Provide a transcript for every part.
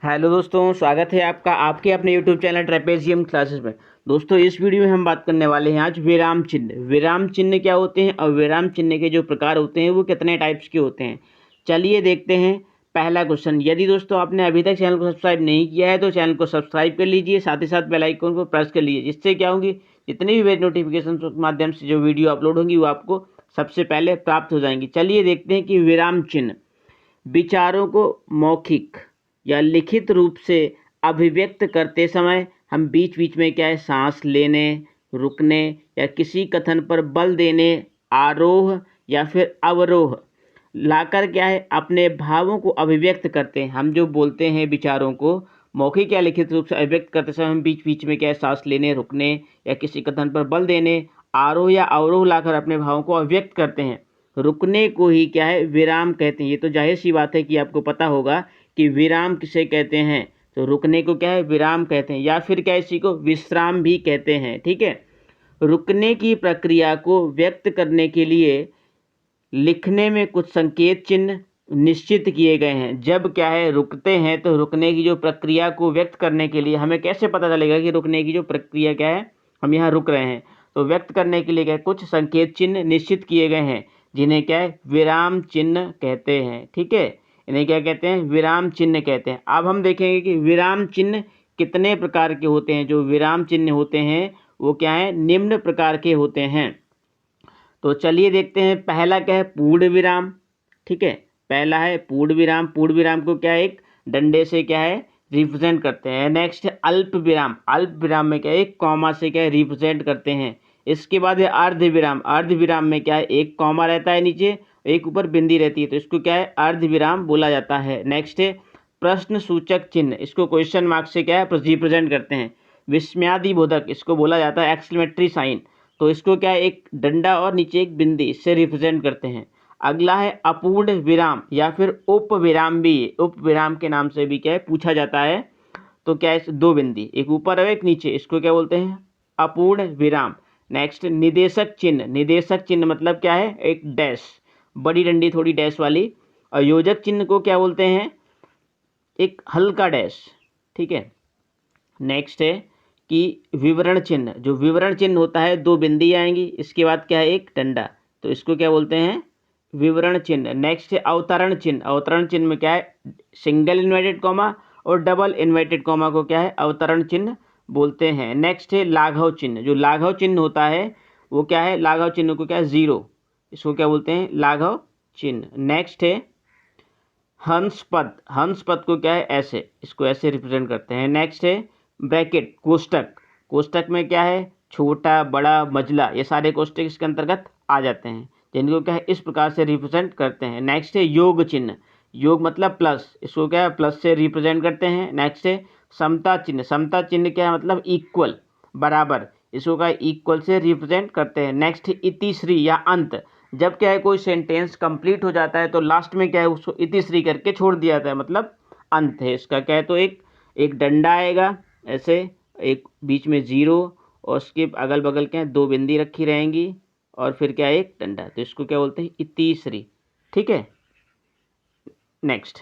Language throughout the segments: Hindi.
हेलो दोस्तों, स्वागत है आपका आपके अपने यूट्यूब चैनल ट्रेपेजियम क्लासेस में। दोस्तों, इस वीडियो में हम बात करने वाले हैं आज विराम चिन्ह। विराम चिन्ह क्या होते हैं और विराम चिन्ह के जो प्रकार होते हैं वो कितने टाइप्स के होते हैं, चलिए देखते हैं। पहला क्वेश्चन, यदि दोस्तों आपने अभी तक चैनल को सब्सक्राइब नहीं किया है तो चैनल को सब्सक्राइब कर लीजिए, साथ ही साथ बेल आइकन को प्रेस कर लीजिए, जिससे क्या होंगी जितनी भी मेरी नोटिफिकेशन के माध्यम से जो वीडियो अपलोड होंगी वो आपको सबसे पहले प्राप्त हो जाएंगी। चलिए देखते हैं कि विराम चिन्ह विचारों को मौखिक या लिखित रूप से अभिव्यक्त करते समय हम बीच बीच में क्या है सांस लेने, रुकने या किसी कथन पर बल देने, आरोह या फिर अवरोह लाकर क्या है अपने भावों को अभिव्यक्त करते हैं। हम जो बोलते हैं विचारों को मौखिक या लिखित रूप से अभिव्यक्त करते समय हम बीच बीच में क्या है सांस लेने, रुकने या किसी कथन पर बल देने, आरोह या अवरोह लाकर अपने भावों को अभिव्यक्त करते हैं। रुकने को ही क्या है विराम कहते हैं। ये तो जाहिर सी बात है कि आपको पता होगा कि विराम किसे कहते हैं, तो रुकने को क्या है विराम कहते हैं, या फिर क्या इसी को विश्राम भी कहते हैं। ठीक है, रुकने की प्रक्रिया को व्यक्त करने के लिए लिखने में कुछ संकेत चिन्ह निश्चित किए गए हैं। जब क्या है रुकते हैं तो रुकने की जो प्रक्रिया को व्यक्त करने के लिए हमें कैसे पता चलेगा कि रुकने की जो प्रक्रिया क्या है, हम यहाँ रुक रहे हैं, तो व्यक्त करने के लिए क्या है कुछ संकेत चिन्ह निश्चित किए गए हैं, जिन्हें क्या है विराम चिन्ह कहते हैं। ठीक है, इन्हें क्या कहते हैं विराम चिन्ह कहते हैं। अब हम देखेंगे कि विराम चिन्ह कितने प्रकार के होते हैं। जो विराम चिन्ह होते हैं वो क्या है निम्न प्रकार के होते हैं। तो चलिए देखते हैं। पहला क्या है पूर्ण विराम। ठीक है, पहला है पूर्ण विराम। पूर्ण विराम को क्या है एक डंडे से क्या है रिप्रेजेंट करते हैं। नेक्स्ट है अल्प विराम। अल्प विराम में क्या है एक कॉमा से क्या है रिप्रेजेंट करते हैं। इसके बाद है अर्ध विराम। अर्ध विराम में क्या है एक कॉमा रहता है नीचे, एक ऊपर बिंदी रहती है, तो इसको क्या है अर्ध विराम बोला जाता है। नेक्स्ट है प्रश्न सूचक चिन्ह। इसको क्वेश्चन मार्क से क्या है रिप्रेजेंट करते हैं। विस्मयादि बोधक इसको बोला जाता है एक्सक्लेमेटरी साइन, तो इसको क्या है एक डंडा और नीचे एक बिंदी, इससे रिप्रेजेंट करते हैं। अगला है अपूर्ण विराम या फिर उप विराम भी, उप विराम के नाम से भी क्या है पूछा जाता है। तो क्या है दो बिंदी, एक ऊपर और एक नीचे, इसको क्या बोलते हैं अपूर्ण विराम। नेक्स्ट निदेशक चिन्ह। निदेशक चिन्ह मतलब क्या है एक डैश, बड़ी डंडी थोड़ी डैश वाली। और योजक चिन्ह को क्या बोलते हैं एक हल्का डैश। ठीक है, नेक्स्ट है कि विवरण चिन्ह। जो विवरण चिन्ह होता है दो बिंदी आएंगी, इसके बाद क्या है एक डंडा, तो इसको क्या बोलते हैं विवरण चिन्ह। नेक्स्ट है अवतरण चिन्ह। अवतरण चिन्ह में क्या है सिंगल इन्वर्टेड कॉमा और डबल इन्वर्टेड कॉमा को क्या है अवतरण चिन्ह बोलते हैं। नेक्स्ट है लाघव चिन्ह। जो लाघव चिन्ह होता है वो क्या है लाघव चिन्ह को क्या है जीरो, इसको क्या बोलते हैं लाघव चिन्ह। नेक्स्ट है हंस पद। हंस पद को क्या है ऐसे, इसको ऐसे रिप्रेजेंट करते हैं। नेक्स्ट है ब्रैकेट कोष्टक। कोष्टक में क्या है छोटा, बड़ा, मझला, ये सारे कोष्टक इसके अंतर्गत आ जाते हैं, जिनको क्या है इस प्रकार से रिप्रेजेंट करते हैं। नेक्स्ट है योग चिन्ह। योग मतलब प्लस, इसको क्या है प्लस से रिप्रेजेंट करते हैं। नेक्स्ट है समता चिन्ह। समता चिन्ह क्या है मतलब इक्वल, बराबर, इसको क्या इक्वल से रिप्रेजेंट करते हैं। नेक्स्ट है इतिश्री या अंत। जब क्या है कोई सेंटेंस कंप्लीट हो जाता है तो लास्ट में क्या है उसको इतिश्री करके छोड़ दिया जाता है, मतलब अंत है इसका। क्या है तो एक डंडा आएगा ऐसे, एक बीच में जीरो और उसके अगल बगल क्या है दो बिंदी रखी रहेंगी और फिर क्या है एक डंडा, तो इसको क्या बोलते हैं इतिश्री। ठीक है, नेक्स्ट।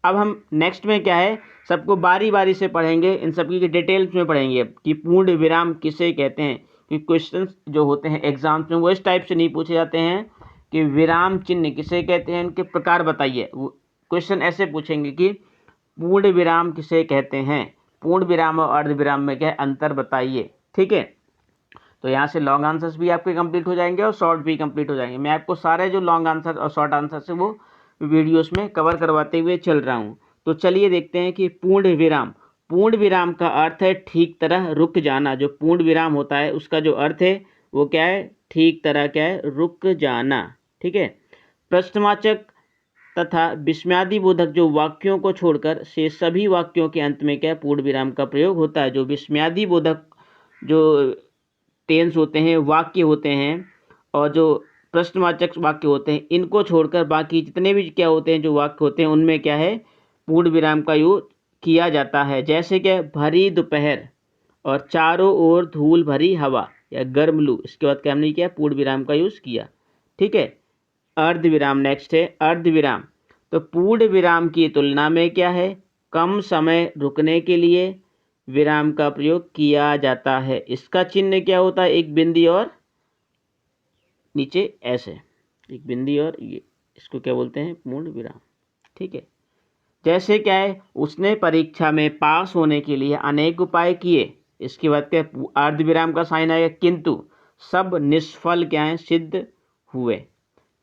अब हम नेक्स्ट में क्या है सबको बारी बारी से पढ़ेंगे, इन सबकी की डिटेल्स में पढ़ेंगे अब कि पूर्ण विराम किसे कहते हैं। कि क्वेश्चंस जो होते हैं एग्जाम्स में वो इस टाइप से नहीं पूछे जाते हैं कि विराम चिन्ह किसे कहते हैं, इनके प्रकार बताइए। क्वेश्चन ऐसे पूछेंगे कि पूर्ण विराम किसे कहते हैं, पूर्ण विराम और अर्ध विराम में क्या है अंतर बताइए। ठीक है, तो यहाँ से लॉन्ग आंसर्स भी आपके कंप्लीट हो जाएंगे और शॉर्ट भी कंप्लीट हो जाएंगे। मैं आपको सारे जो लॉन्ग आंसर और शॉर्ट आंसर है वो वीडियोस में कवर करवाते हुए चल रहा हूँ। तो चलिए देखते हैं कि पूर्ण विराम। पूर्ण विराम का अर्थ है ठीक तरह रुक जाना। जो पूर्ण विराम होता है उसका जो अर्थ है वो क्या है ठीक तरह क्या है रुक जाना। ठीक है, प्रश्नवाचक तथा विस्मयादिबोधक जो वाक्यों को छोड़कर से सभी वाक्यों के अंत में क्या पूर्ण विराम का प्रयोग होता है। जो विस्मयादिबोधक जो टेंस होते हैं, वाक्य होते हैं और जो प्रश्नवाचक वाक्य होते हैं, इनको छोड़कर बाकी जितने भी क्या होते हैं जो वाक्य होते हैं उनमें क्या है पूर्ण विराम का यूज किया जाता है। जैसे क्या भरी दोपहर और चारों ओर धूल भरी हवा या गर्म लू, इसके बाद क्या हमने किया पूर्ण विराम का यूज किया। ठीक है, अर्ध विराम। नेक्स्ट है अर्ध विराम। तो पूर्ण विराम की तुलना में क्या है, कम समय रुकने के लिए विराम का प्रयोग किया जाता है। इसका चिन्ह क्या होता है, एक बिंदी और नीचे ऐसे एक बिंदी और ये, इसको क्या बोलते हैं, पूर्ण विराम। ठीक है, जैसे क्या है, उसने परीक्षा में पास होने के लिए अनेक उपाय किए। इसके बाद क्या, अर्ध विराम का साइन आएगा, किंतु सब निष्फल क्या है, सिद्ध हुए।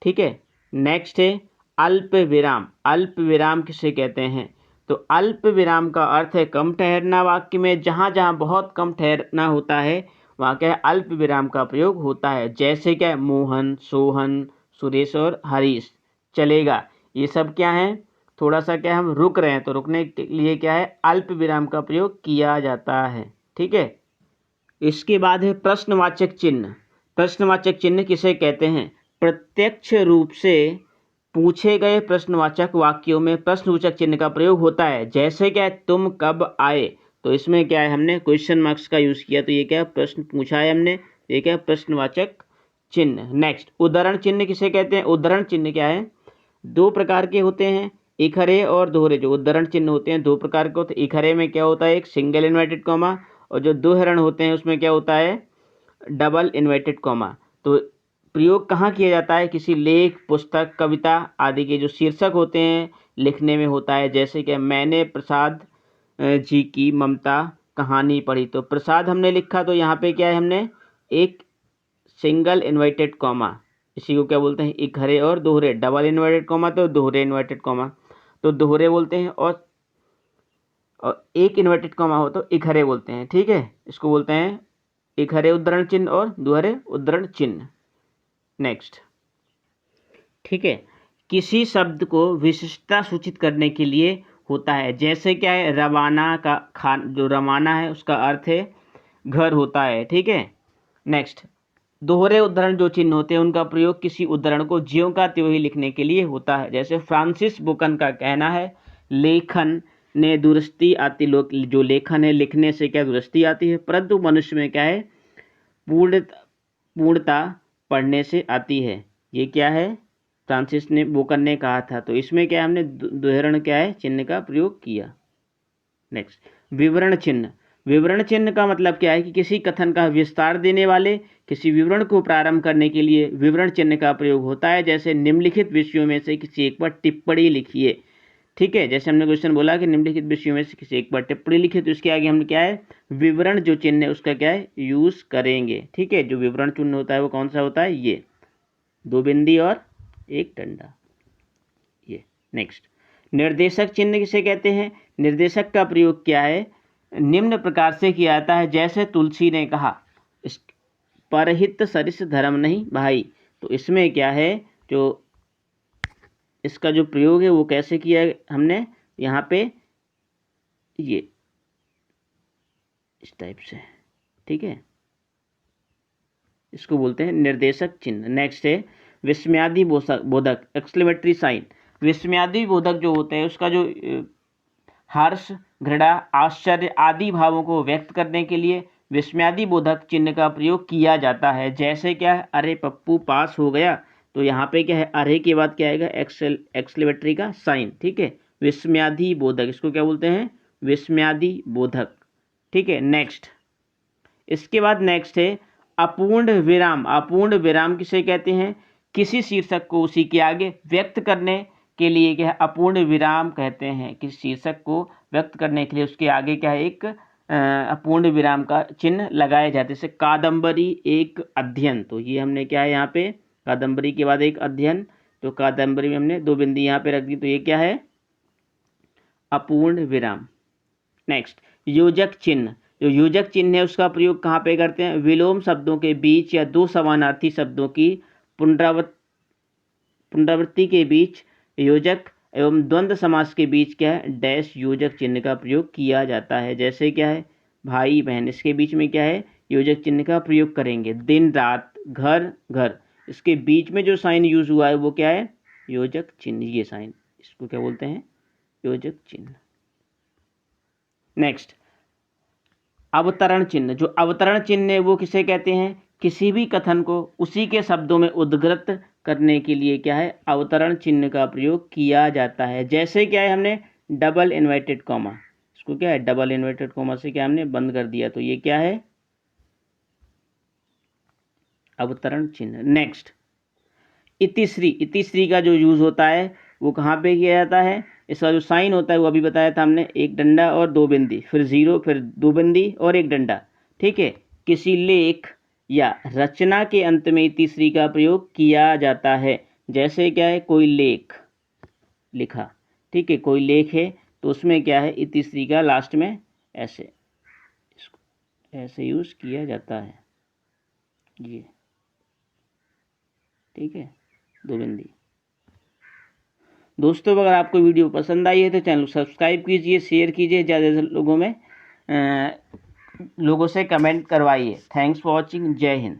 ठीक है, नेक्स्ट है अल्प विराम। अल्प विराम किसे कहते हैं, तो अल्प विराम का अर्थ है कम ठहरना। वाक्य में जहाँ जहाँ बहुत कम ठहरना होता है वहाँ क्या है, अल्प विराम का प्रयोग होता है। जैसे क्या है, मोहन, सोहन, सुरेश और हरीश, चलेगा, ये सब क्या है, थोड़ा सा क्या हम रुक रहे हैं तो रुकने के लिए क्या है, अल्प विराम का प्रयोग किया जाता है। ठीक है, इसके बाद है प्रश्नवाचक चिन्ह। प्रश्नवाचक चिन्ह किसे कहते हैं, प्रत्यक्ष रूप से पूछे गए प्रश्नवाचक वाक्यों में प्रश्नवाचक चिन्ह का प्रयोग होता है। जैसे क्या है, तुम कब आए, तो इसमें क्या है, हमने क्वेश्चन मार्क्स का यूज़ किया, तो ये क्या है, प्रश्न पूछा है हमने, ये क्या है, प्रश्नवाचक चिन्ह। नेक्स्ट उदाहरण चिन्ह किसे कहते हैं। उदाहरण चिन्ह क्या है, दो प्रकार के होते हैं, इखरे और दोहरे। जो उदाहरण चिन्ह होते हैं दो प्रकार के होते हैं। इखरे में क्या होता है, एक सिंगल इन्वर्टेड कॉमा, और जो दोहरण होते हैं उसमें क्या होता है, डबल इन्वर्टेड कॉमा। तो प्रयोग कहाँ किया जाता है, किसी लेख, पुस्तक, कविता आदि के जो शीर्षक होते हैं लिखने में होता है। जैसे कि मैंने प्रसाद जी की ममता कहानी पढ़ी, तो प्रसाद हमने लिखा, तो यहाँ पे क्या है, हमने एक सिंगल इन्वर्टेड कॉमा, इसी को क्या बोलते हैं, इखरे और दोहरे। डबल इन्वर्टेड कॉमा तो दोहरे इन्वर्टेड कॉमा, तो दोहरे बोलते हैं, और एक इन्वर्टेड कॉमा हो तो इखरे बोलते हैं। ठीक है, इसको बोलते हैं इखरे उद्धरण चिन्ह और दोहरे उद्धरण चिन्ह। नेक्स्ट, ठीक है, किसी शब्द को विशिष्टता सूचित करने के लिए होता है। जैसे क्या है, रवाना का खान, जो रवाना है उसका अर्थ है घर होता है। ठीक है, नेक्स्ट दोहरे उद्धरण जो चिन्ह होते हैं उनका प्रयोग किसी उद्धरण को ज्यों का त्यों ही लिखने के लिए होता है। जैसे फ्रांसिस बेकन का कहना है, लेखन ने दुरुस्ती आती, जो लेखन है लिखने से क्या दुरुस्ती आती है, परंतु मनुष्य में क्या है, पूर्णता पढ़ने से आती है। ये क्या है, फ्रांसिस ने बेकन ने कहा था। तो इसमें क्या हमने दोहरण क्या है, चिन्ह का प्रयोग किया। नेक्स्ट विवरण चिन्ह। विवरण चिन्ह का मतलब क्या है कि किसी कथन का विस्तार देने वाले किसी विवरण को प्रारंभ करने के लिए विवरण चिन्ह का प्रयोग होता है। जैसे निम्नलिखित विषयों में से किसी एक पर टिप्पणी लिखिए। ठीक है, जैसे हमने क्वेश्चन बोला कि निम्नलिखित विषयों में से किसी एक पर टिप्पणी लिखिए, तो इसके आगे हम क्या है, विवरण जो चिन्ह है उसका क्या है, यूज करेंगे। ठीक है, जो विवरण चिन्ह होता है वो कौन सा होता है, ये दो बिंदी और एक डंडा, ये। नेक्स्ट निर्देशक चिन्ह किसे कहते हैं। निर्देशक का प्रयोग क्या है, निम्न प्रकार से किया जाता है। जैसे तुलसी ने कहा, इस परहित सरिस धर्म नहीं भाई, तो इसमें क्या है, जो इसका जो प्रयोग है वो कैसे किया है हमने, यहाँ पे ये इस टाइप से। ठीक है, इसको बोलते हैं निर्देशक चिन्ह। नेक्स्ट है विस्मयादि बोधक, एक्सक्लेमेटरी साइन। विस्मयादि बोधक जो होते हैं उसका जो हर्ष, घृणा, आश्चर्य आदि भावों को व्यक्त करने के लिए विस्मयादि बोधक चिन्ह का प्रयोग किया जाता है। जैसे क्या है, अरे पप्पू पास हो गया, तो यहाँ पे क्या है, अरे के बाद क्या आएगा, एक्सक्लेमेटरी का साइन। ठीक है, विस्मयादि बोधक, इसको क्या बोलते हैं, विस्मयादि बोधक। ठीक है, नेक्स्ट, इसके बाद नेक्स्ट है अपूर्ण विराम। अपूर्ण विराम किसे कहते हैं, किसी शीर्षक को उसी के आगे व्यक्त करने के लिए क्या है, अपूर्ण विराम कहते हैं। किसी शीर्षक को व्यक्त करने के लिए उसके आगे क्या है, एक अपूर्ण विराम का चिन्ह लगाया जाता है। जैसे कादम्बरी एक अध्ययन, तो ये हमने क्या है, यहाँ पे कादम्बरी के बाद एक अध्ययन, तो कादम्बरी में हमने दो बिंदी यहाँ पे रख दी, तो ये क्या है, अपूर्ण विराम। नेक्स्ट योजक चिन्ह। जो योजक चिन्ह है उसका प्रयोग कहाँ पे करते हैं, विलोम शब्दों के बीच या दो समानार्थी शब्दों की पुनरावृत्ति के बीच योजक एवं द्वंद्व समास के बीच क्या है, डैश योजक चिन्ह का प्रयोग किया जाता है। जैसे क्या है, भाई बहन, इसके बीच में क्या है, योजक चिन्ह का प्रयोग करेंगे। दिन रात, घर घर, इसके बीच में जो साइन यूज हुआ है वो क्या है, योजक चिन्ह। ये साइन, इसको क्या बोलते हैं, योजक चिन्ह। नेक्स्ट अवतरण चिन्ह। जो अवतरण चिन्ह है वो किसे कहते हैं, किसी भी कथन को उसी के शब्दों में उद्धृत करने के लिए क्या है, अवतरण चिन्ह का प्रयोग किया जाता है। जैसे क्या है, हमने डबल इन्वर्टेड कॉमा, इसको क्या है, डबल इन्वर्टेड कॉमा से क्या हमने बंद कर दिया, तो ये क्या है, अवतरण चिन्ह। नेक्स्ट, इतिश्री। इतिश्री का जो यूज होता है वो कहाँ पे किया जाता है, इसका जो साइन होता है वो अभी बताया था हमने, एक डंडा और दो बिंदी, फिर जीरो, फिर दो बिंदी और एक डंडा। ठीक है, किसी लेख या रचना के अंत में इतिश्री का प्रयोग किया जाता है। जैसे क्या है, कोई लेख लिखा, ठीक है, कोई लेख है तो उसमें क्या है, इतिश्री का लास्ट में ऐसे, इसको ऐसे यूज किया जाता है, ये ठीक है, दो बिंदी। दोस्तों अगर आपको वीडियो पसंद आई है तो चैनल को सब्सक्राइब कीजिए, शेयर कीजिए, ज़्यादा से लोगों से कमेंट करवाइए। Thanks for watching. जय हिंद।